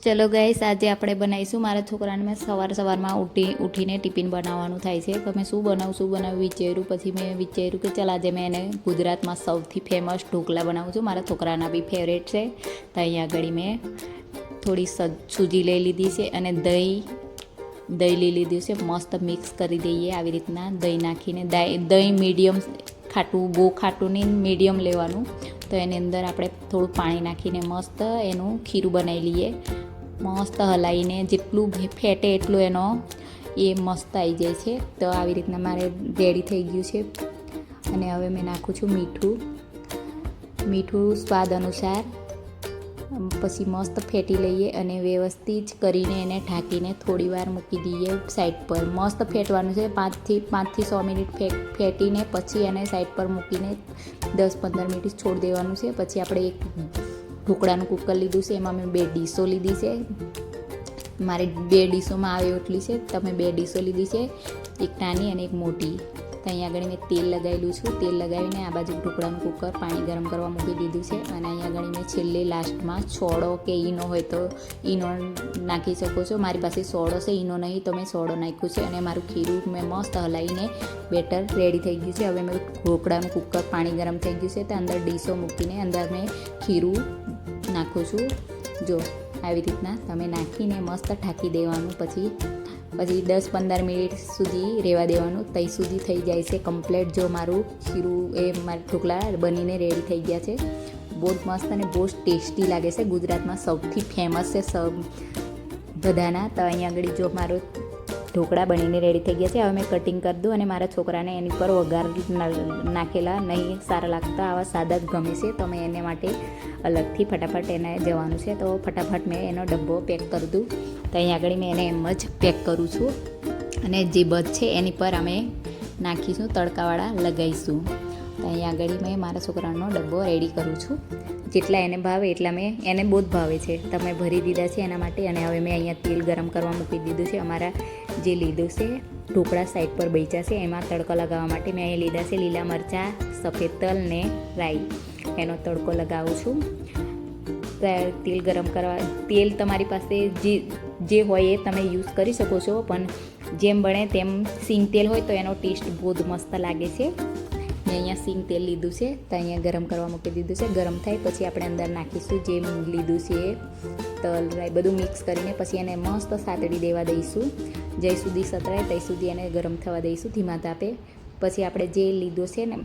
ચલો ગાઈસ, આજે આપણે બનાવીશું. મારા છોકરાને મેં સવારમાં ઉઠીને ટિફિન બનાવવાનું થાય છે, તો મેં શું બનાવું વિચાર્યું. પછી મેં વિચાર્યું કે ચાલ આજે મેં એને ગુજરાતમાં સૌથી ફેમસ ઢોકળા બનાવું છું. મારા છોકરાના બી ફેવરેટ છે. તો અહીંયા આગળ મેં થોડી સૂજી લઈ લીધી છે અને દહીં લઈ લીધું છે. મસ્ત મિક્સ કરી દઈએ આવી રીતના દહીં નાખીને. દહીં મીડિયમ ખાટું, બહુ ખાટું નહીં, મીડિયમ લેવાનું. તો એની અંદર આપણે થોડું પાણી નાખીને મસ્ત એનું ખીરું બનાવી લઈએ. મસ્ત હલાવીને જેટલું ફેટે એટલું એનો એ મસ્ત આવી જાય છે. તો આવી રીતના મારે રેડી થઈ ગયું છે. અને હવે મેં નાખું છું મીઠું સ્વાદ અનુસાર. પછી મસ્ત ફેટી લઈએ અને વ્યવસ્થિત કરીને એને ઢાંકીને થોડી વાર મૂકી દઈએ સાઈડ પર. મસ્ત ફેટવાનું છે. 5થી 6 મિનિટ ફેટીને પછી એને સાઈડ પર મૂકીને 10-15 મિનિટ છોડી દેવાનું છે. પછી આપણે એક ઢોકળાનું કુકર લીધું છે, એમાં મેં 2 ડીશો લીધી છે. મારે 2 ડીશોમાં આવે એટલી છે. તમે 2 ડીશો લીધી છે, એક નાની અને એક મોટી. તો અહીંયા આગળ મેં તેલ લગાવેલું છું. તેલ લગાવીને આ બાજુ ઢોકળાનું કુકર પાણી ગરમ કરવા મૂકી દીધું છે. અને અહીંયા આગળ મેં છેલ્લે લાસ્ટમાં સોડો કે ઈનો હોય તો ઈનો નાખી શકો છો. મારી પાસે સોડો છે, ઈનો નહીં, તો મેં સોડો નાખ્યું છે. અને મારું ખીરું મેં મસ્ત હલાવીને બેટર રેડી થઈ ગયું છે. હવે મેં ઢોકળાનું કુકર પાણી ગરમ થઈ ગયું છે, તો અંદર ડીશો મૂકીને અંદર મેં ખીરું નાખું છું. જો આવી રીતના તમે નાખીને મસ્ત ઢાંકી દેવાનું. પછી 10-15 મિનિટ સુધી રહેવા દેવાનું. ત્યાં સુધી થઈ જાય છે કમ્પ્લેટ. જો મારું ખીરું મારા ઢોકળા બનીને રેડી થઈ ગયા છે. બહુ જ મસ્ત અને બહુ જ ટેસ્ટી લાગે છે. ગુજરાતમાં સૌથી ફેમસ છે બધાના. તો અહીંયા આગળ જો મારો ઢોકળા બનીને રેડી થઈ ગયા છે. હવે મેં કટિંગ કરી દઉં. અને મારા છોકરાને એની પર વઘાર નાખેલા નહીં સારા લાગતા, આવા સાદા જ ગમે છે. તો મેં એને માટે અલગથી ફટાફટ એને જવાનું છે. તો ફટાફટ મેં એનો ડબ્બો પેક કરી દઉં. તો અહીંયા આગળ મેં એને એમ જ પેક કરું છું. અને જે બધ છે એની પર અમે નાખીશું, તડકાવાળા લગાવીશું. તો અહીંયા આગળ મેં મારા છોકરાનો ડબ્બો રેડી કરું છું. જેટલા એને ભાવે એટલા એને બહુ જ ભાવે છે. તમે ભરી દીધા છે એના માટે. અને હવે મેં અહીંયા તેલ ગરમ કરવા મૂકી દીધું છે. અમારા જે લીધું છે ઢોકળા સાઈડ પર બચ્યા છે, એમાં તડકો લગાવવા માટે મેં અહીં લીધા છે લીલા મરચાં, સફેદ તલ ને રાઈ. એનો તડકો લગાવું છું. તેલ ગરમ કરવા, તેલ તમારી પાસે જે હોય એ તમે યુઝ કરી શકો છો, પણ જેમ બને તેમ સિંગ તેલ હોય તો એનો ટેસ્ટ બહુ જ મસ્ત લાગે છે. મેં અહીંયા સિંગ તેલ લીધું છે, તો અહીંયા ગરમ કરવા મૂકી દીધું છે. ગરમ થાય પછી આપણે અંદર નાખીશું જે લીધું છે એ તલ, રાઈ બધું મિક્સ કરીને પછી એને મસ્ત સાતડી દેવા દઈશું. જ્યાં સુધી સતરાય ત્યાં સુધી એને ગરમ થવા દઈશું ધીમા તાપે. પછી આપણે જે લીધું છે ને,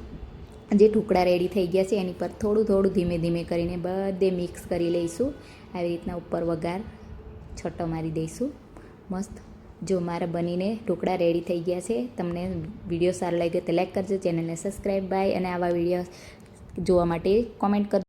જે ઢોકળા રેડી થઈ ગયા છે એની પર થોડું ધીમે ધીમે કરીને બધે મિક્સ કરી લઈશું. આવી રીતના ઉપર વઘાર છટ્ટો મારી દઈશું મસ્ત. જો મારા બનીને ઢોકળા રેડી થઈ ગયા છે. તમને વિડીયો સારો લાગ્યો તો લાઈક કરજો, ચેનલને સબસ્ક્રાઈબ બાય. અને આવા વિડીયો જોવા માટે કોમેન્ટ કરજો.